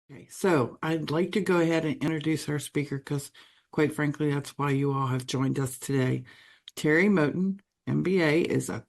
Okay, so I'd like to go ahead and introduce our speaker because, quite frankly, that's why you all have joined us today. Terry Moten, MBA, is a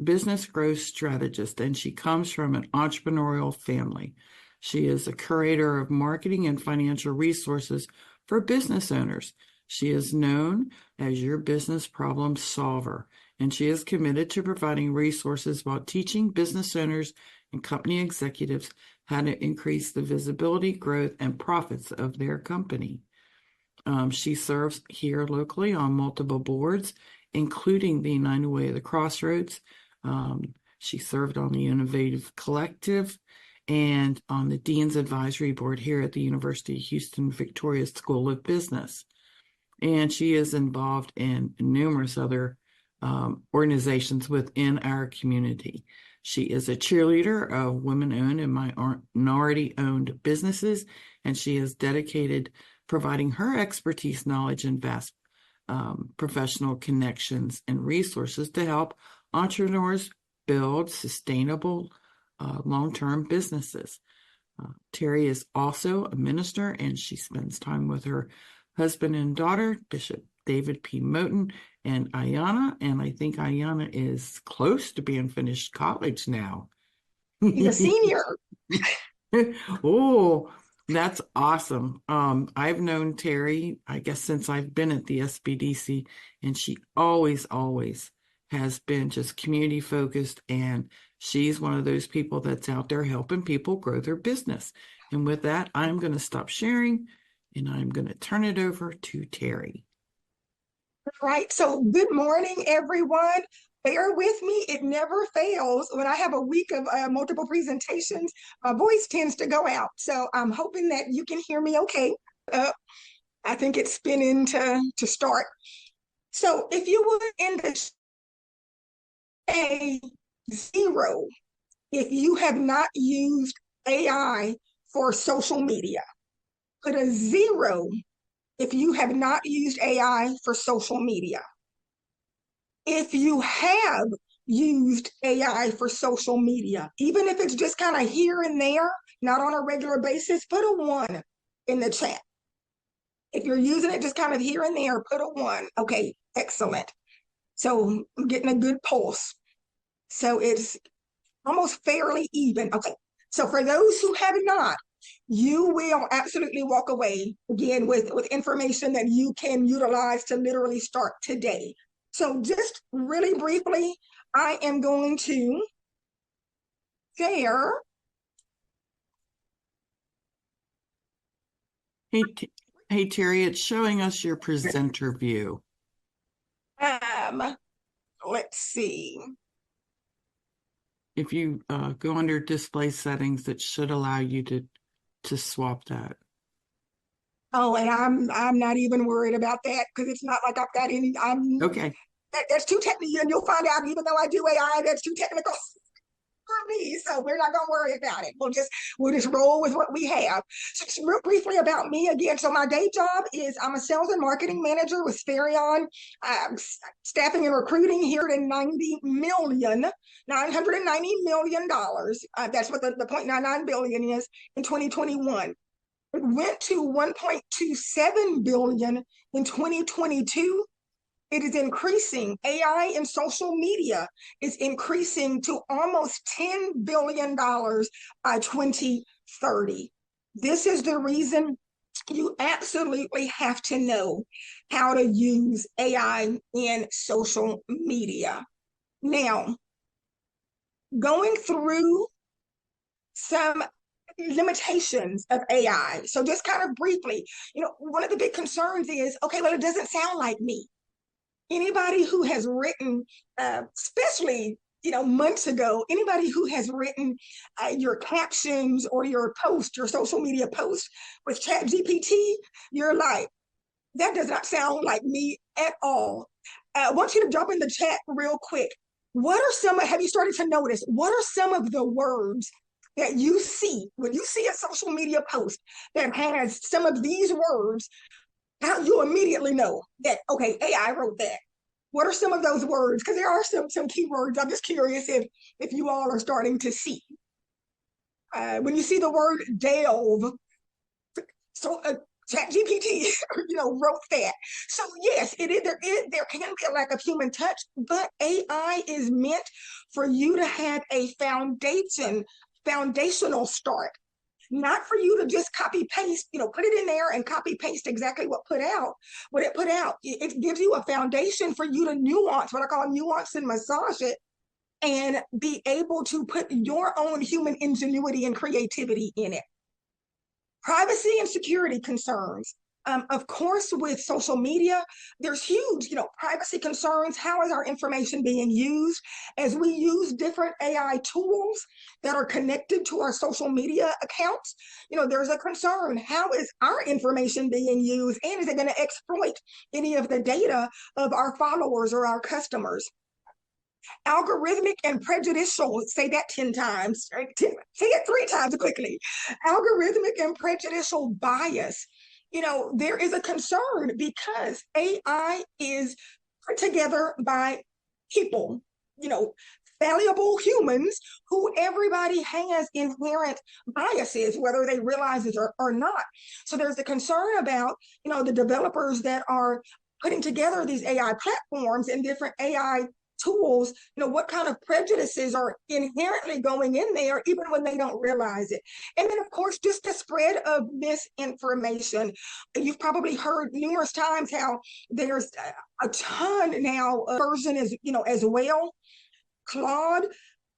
business growth strategist, and she comes from an entrepreneurial family. She is a curator of marketing and financial resources for business owners. She is known as your business problem solver, and she is committed to providing resources while teaching business owners and company executives how to increase the visibility, growth, and profits of their company. She serves here locally on multiple boards, including the United Way of the Crossroads. She served on the Innovative Collective and on the Dean's Advisory Board here at the University of Houston Victoria School of Business. And she is involved in numerous other organizations within our community. She is a cheerleader of women-owned and minority-owned businesses, and she is dedicated providing her expertise, knowledge, and vast professional connections and resources to help entrepreneurs build sustainable long-term businesses. Terry is also a minister, and she spends time with her husband and daughter, Bishop David P. Moten, and Ayanna. And I think Ayanna is close to being finished college now. He's a senior. Oh, that's awesome. I've known Terry, I guess, since I've been at the SBDC, and she always has been just community focused, and she's one of those people that's out there helping people grow their business. And with that, I'm going to stop sharing, and I'm going to turn it over to Terry. Right. So good morning, everyone. Bear with me. It never fails. When I have a week of multiple presentations, my voice tends to go out. So I'm hoping that you can hear me okay. I think it's spinning to start. So if you would in the a zero, if you have not used AI for social media, put a zero if you have not used AI for social media. If you have used AI for social media, even if it's just kind of here and there, not on a regular basis, put a one in the chat. If you're using it just kind of here and there, put a one. Okay, excellent. So I'm getting a good pulse. So it's almost fairly even. Okay, so for those who have not, you will absolutely walk away again with information that you can utilize to literally start today. So just really briefly, I am going to share. Hey, Terry, it's showing us your presenter view. Um, let's see. If you go under display settings, it should allow you to swap that. Oh, and I'm not even worried about that because it's not like I've got any. Okay. That's too technical, and you'll find out. Even though I do AI, that's too technical for me. So we're not gonna worry about it. We'll just roll with what we have. So just real briefly about me again. So my day job is I'm a sales and marketing manager with Spherion, staffing and recruiting here at $990 million. That's what the 0.99 billion is in 2021. It went to 1.27 billion in 2022. It is increasing. AI and social media is increasing to almost $10 billion by 2030. This is the reason you absolutely have to know how to use AI in social media. Now, going through some limitations of AI. So just kind of briefly, one of the big concerns is, okay, well, it doesn't sound like me. Anybody who has written, especially months ago, anybody who has written your captions or your post, your social media post with ChatGPT, you're like, that does not sound like me at all. I want you to jump in the chat real quick. Have you started to notice, what are some of the words that you see when you see a social media post that has some of these words? How you immediately know that, okay, AI wrote that. What are some of those words? Because there are some keywords. I'm just curious if you all are starting to see. When you see the word delve, So ChatGPT, wrote that. So yes, there can be a lack of human touch, but AI is meant for you to have a foundational start, not for you to just copy paste, put it in there and copy paste exactly what it put out. It gives you a foundation for you to nuance, what I call nuance and massage it, and be able to put your own human ingenuity and creativity in it. Privacy and security concerns. Of course, with social media, there's huge, privacy concerns. How is our information being used? As we use different AI tools that are connected to our social media accounts, there's a concern. How is our information being used? And is it going to exploit any of the data of our followers or our customers? Algorithmic and prejudicial, say that 10 times, right? Say it 3 times quickly. Algorithmic and prejudicial bias. There is a concern because AI is put together by people, valuable humans who everybody has inherent biases, whether they realize it or not. So there's a concern about, the developers that are putting together these AI platforms and different AI tools, what kind of prejudices are inherently going in there, even when they don't realize it. And then, of course, just the spread of misinformation. You've probably heard numerous times how there's a ton now of version is, as well. Claude,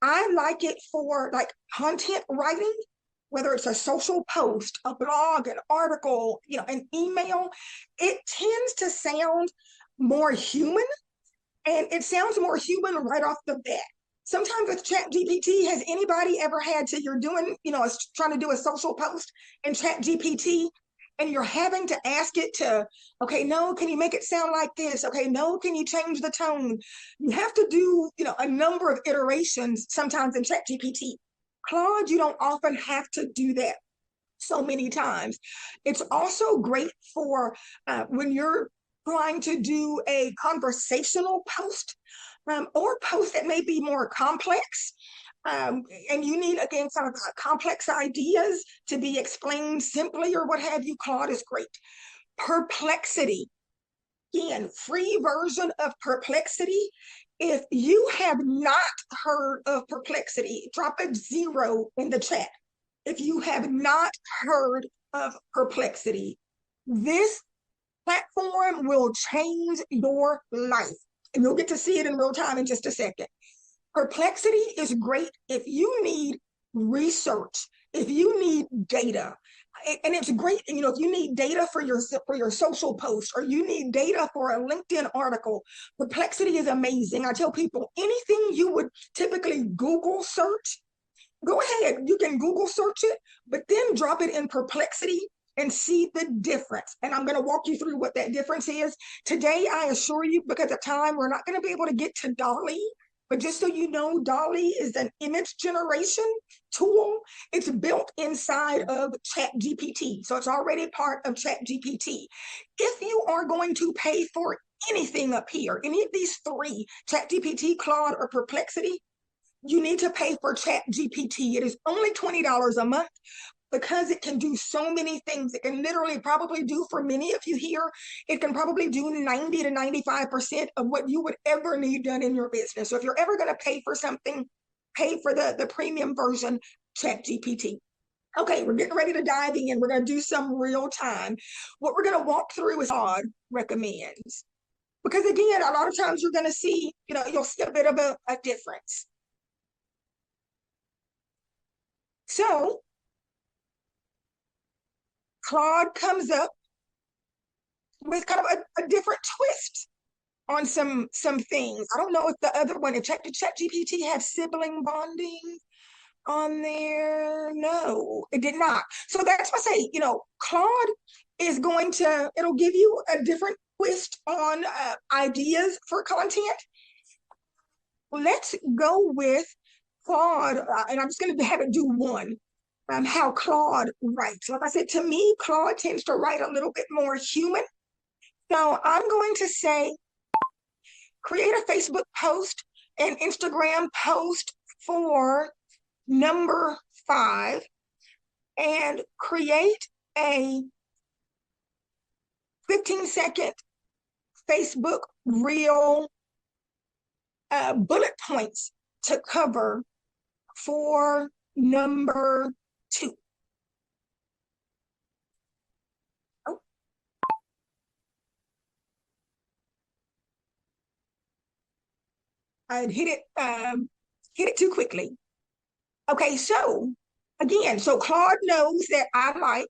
I like it for like content writing, whether it's a social post, a blog, an article, an email. It tends to sound more human, and it sounds more human right off the bat. Sometimes with ChatGPT, has anybody ever had to, you're doing, trying to do a social post in ChatGPT, and you're having to ask it to, okay, no, can you make it sound like this? Okay, no, can you change the tone? You have to do, a number of iterations sometimes in ChatGPT. Claude, you don't often have to do that so many times. It's also great for when you're trying to do a conversational post, or post that may be more complex. And you need, again, some complex ideas to be explained simply or what have you. Claude is great. Perplexity. Again, free version of Perplexity. If you have not heard of Perplexity, drop a 0 in the chat. If you have not heard of Perplexity, this platform will change your life. And you'll get to see it in real time in just a second. Perplexity is great if you need research, if you need data. And it's great, if you need data for your social post, or you need data for a LinkedIn article. Perplexity is amazing. I tell people, anything you would typically Google search, go ahead, you can Google search it, but then drop it in Perplexity and see the difference. And I'm going to walk you through what that difference is. Today, I assure you, because of time, we're not going to be able to get to DALL-E. But just so you know, DALL-E is an image generation tool. It's built inside of ChatGPT. So it's already part of ChatGPT. If you are going to pay for anything up here, any of these 3, ChatGPT, Claude, or Perplexity, you need to pay for ChatGPT. It is only $20 a month, because it can do so many things. It can literally probably do, for many of you here, it can probably do 90 to 95% of what you would ever need done in your business. So if you're ever going to pay for something, pay for the premium version, ChatGPT. Okay, we're getting ready to dive in. We're going to do some real time. What we're going to walk through is Claude recommends. Because again, a lot of times you're going to see, you'll see a bit of a difference. So Claude comes up with kind of a different twist on some things. I don't know if the other one, if ChatGPT had sibling bonding on there. No, it did not. So that's why I say, Claude is going to, it'll give you a different twist on ideas for content. Let's go with Claude, and I'm just going to have it do one. How Claude writes. Like I said, to me, Claude tends to write a little bit more human. So I'm going to say, create a Facebook post, an Instagram post for number 5, and create a 15-second Facebook reel bullet points to cover for number 2. Oh. I hit it too quickly. Okay, so again, so Claude knows that I like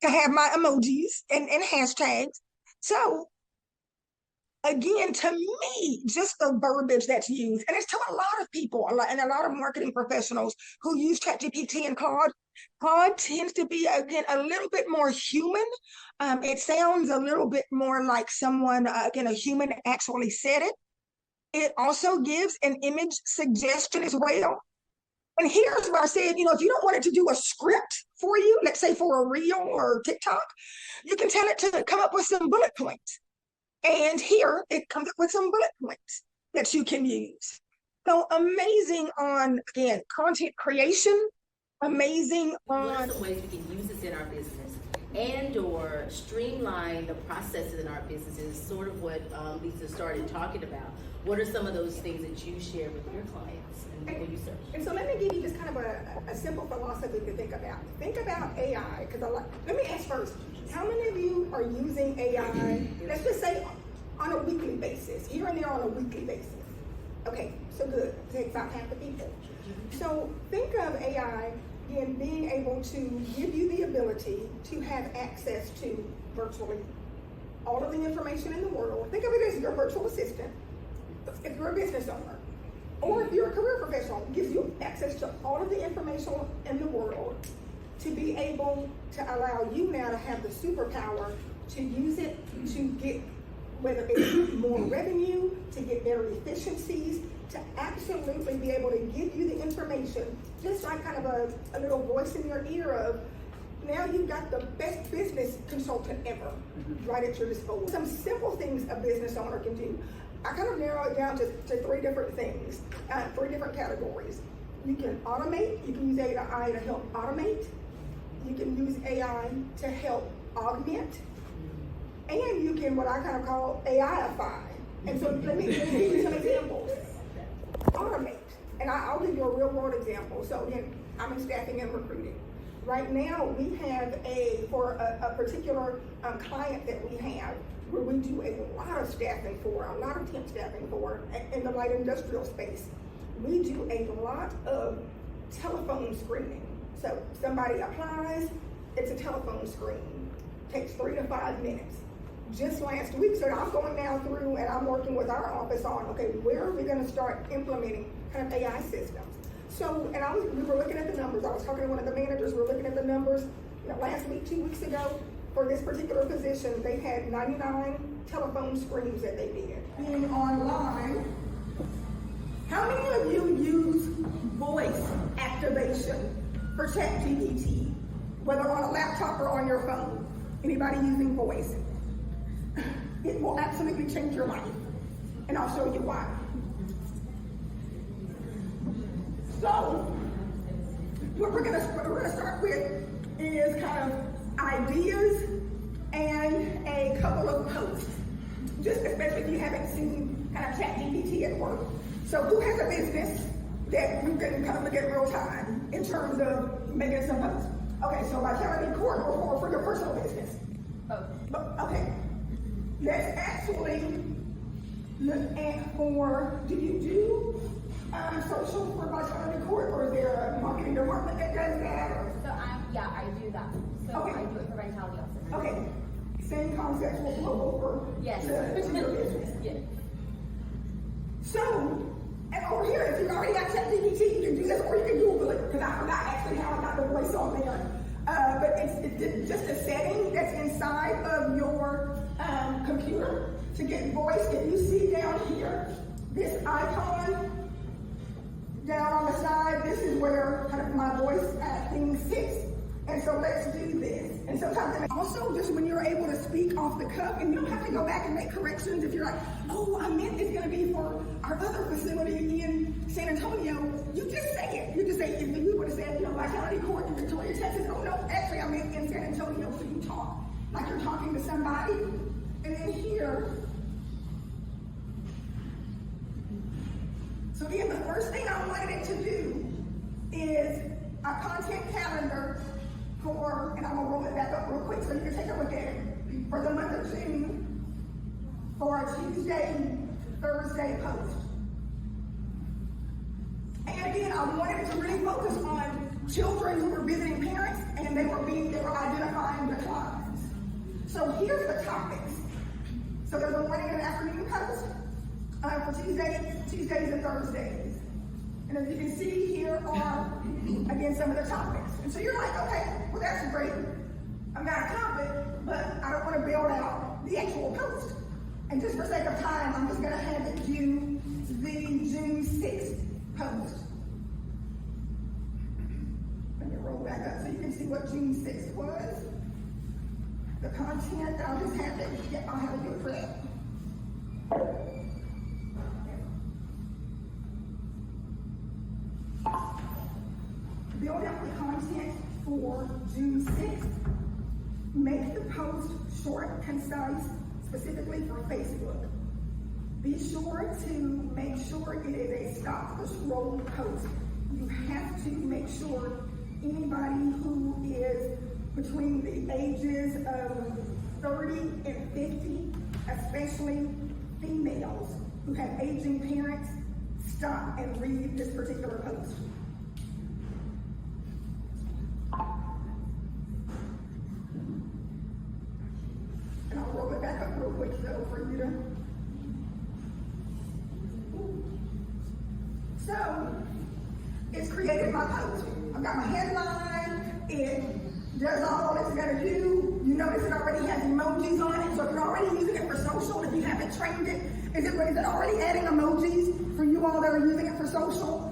to have my emojis and hashtags. So again, to me, just the verbiage that's used, and it's to a lot of people, and a lot of marketing professionals who use ChatGPT and Claude. Claude tends to be, again, a little bit more human. It sounds a little bit more like someone, again, a human actually said it. It also gives an image suggestion as well. And here's where I said, if you don't want it to do a script for you, let's say for a reel or TikTok, you can tell it to come up with some bullet points. And here it comes up with some bullet points that you can use. So amazing on, again, content creation, amazing on... What are some ways we can use this in our business and or streamline the processes in our businesses, sort of what Lisa started talking about. What are some of those things that you share with your clients and people you serve? And so let me give you just kind of a simple philosophy to think about. Think about AI, because let me ask first, how many of you are using AI, let's just say on a weekly basis, here and there on a weekly basis? Okay, so good, takes about half the people. So think of AI in being able to give you the ability to have access to virtually all of the information in the world. Think of it as your virtual assistant. If you're a business owner, or if you're a career professional, it gives you access to all of the information in the world to be able to allow you now to have the superpower to use it to get, whether it's more revenue, to get better efficiencies, to absolutely be able to give you the information, just like kind of a little voice in your ear of, now you've got the best business consultant ever right at your disposal. Some simple things a business owner can do. I kind of narrow it down to 3 different things, 3 different categories. You can automate, you can use AI to help automate, you can use AI to help augment, and you can, what I kind of call AI-ify. And so let me give you some examples. Automate, and I'll give you a real world example. So again, I'm in staffing and recruiting. Right now, we have for a particular client that we have, where we do a lot of staffing for, a lot of temp staffing for, in the light industrial space. We do a lot of telephone screening. So somebody applies, it's a telephone screen. Takes 3 to 5 minutes. Just last week, so I'm going now through and I'm working with our office on, okay, where are we gonna start implementing kind of AI systems? So, and we were looking at the numbers. I was talking to one of the managers, we were looking at the numbers, last week, 2 weeks ago, for this particular position, they had 99 telephone screens that they did. Being online, how many of you use voice activation for ChatGPT, whether on a laptop or on your phone? Anybody using voice? It will absolutely change your life, and I'll show you why. So, what we're gonna start with is kind of ideas and a couple of posts, just especially if you haven't seen kind of ChatGPT at work. So who has a business that you can kind of look at real time in terms of making some posts? Okay, so Vitality Court or for your personal business? Okay, let's actually look at do you do social for Vitality Court, or is there a marketing department that does that? So I do that. So Okay. I do it for Vitality also. Okay, same concept will flow over Yes. to your business. Yes. So, and over here, if you've already got ChatGPT, you can do this, or you can Google it, because I forgot actually how I got the voice on there. But it's just a setting that's inside of your computer to get voice. If you see down here, this icon down on the side, this is where kind of my voice thing sits. And so let's do this. And sometimes also just when you're able to speak off the cuff, and you don't have to go back and make corrections if you're like, oh, I meant it's gonna be for our other facility in San Antonio. You just say it. You just say, if you would have said, Vitality Court in Victoria, Texas, oh no, actually I meant in San Antonio, so you talk like you're talking to somebody. And then here, so again, the first thing I wanted it to do is a content calendar for, and I'm gonna roll it back up real quick so you can take a look at it, for the month of June, for a Tuesday, Thursday post. And again, I wanted it to really focus on children who were visiting parents, and they were identifying the clients. So here's the topics. So there's a morning and afternoon post for Tuesdays and Thursdays. And as you can see, here are, again, some of the topics. And so you're like, okay, well, that's great. I'm not a topic, but I don't want to build out the actual post. And just for sake of time, I'm just going to have it do the June 6th post. Let me roll back up so you can see what June 6th was. The content, I'll have it do it for that. Build out the content for June 6th. Make the post short, concise, specifically for Facebook. Be sure to make sure it is a stop the scroll post. You have to make sure anybody who is between the ages of 30 and 50, especially females who have aging parents, stop and read this particular post. And I'll roll it back up real quick though for you to. So, it's created my post. I've got my headline, it does all it's gonna do. You notice it already has emojis on it, so if you're already using it for social, if you haven't trained it, is it already adding emojis for you all that are using it for social?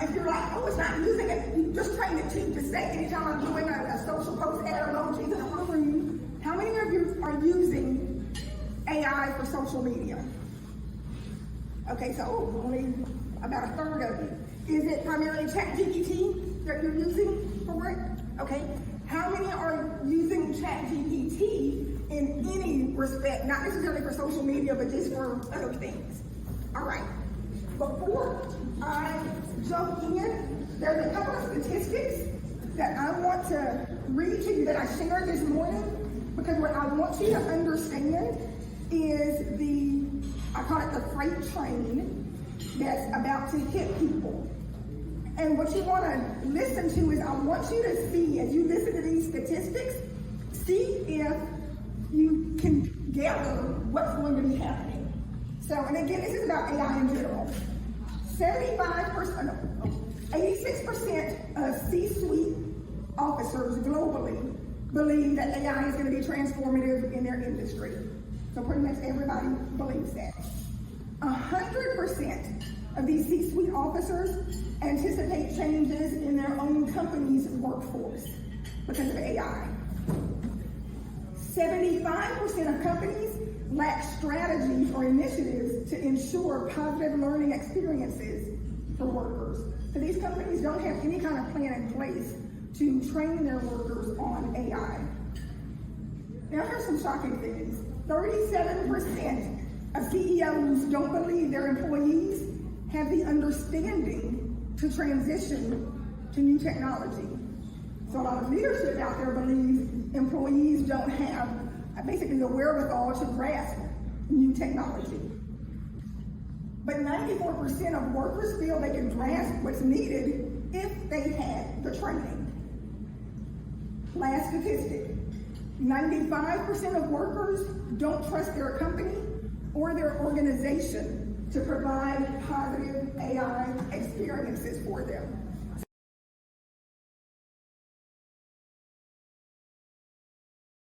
If you're like, oh, it's not using it, you just train it to say anytime I'm doing a social post, add emojis, and I'm for you. How many of you are using AI for social media? Okay, so only about a third of you. Is it primarily ChatGPT that you're using for it? Okay. How many are using ChatGPT in any respect, not necessarily for social media, but just for other things? All right. Before I jump in, there's a couple of statistics that I want to read to you that I shared this morning, because what I want you to understand is I call it the freight train that's about to hit people. And what you want to listen to is I want you to see, as you listen to these statistics, see if you can gather what's going to be happening. So, and again, this is about AI in general. 86% of C-suite officers globally believe that AI is going to be transformative in their industry. So pretty much everybody believes that. 100% of these C-suite officers anticipate changes in their own company's workforce because of AI. 75% of companies lack strategies or initiatives to ensure positive learning experiences for workers. So these companies don't have any kind of plan in place to train their workers on AI. Now here's some shocking things. 37% of CEOs don't believe their employees have the understanding to transition to new technology. So a lot of leadership out there believes employees don't have basically the wherewithal to grasp new technology. But 94% of workers feel they can grasp what's needed if they had the training. Last statistic, 95% of workers don't trust their company or their organization to provide positive AI experiences for them.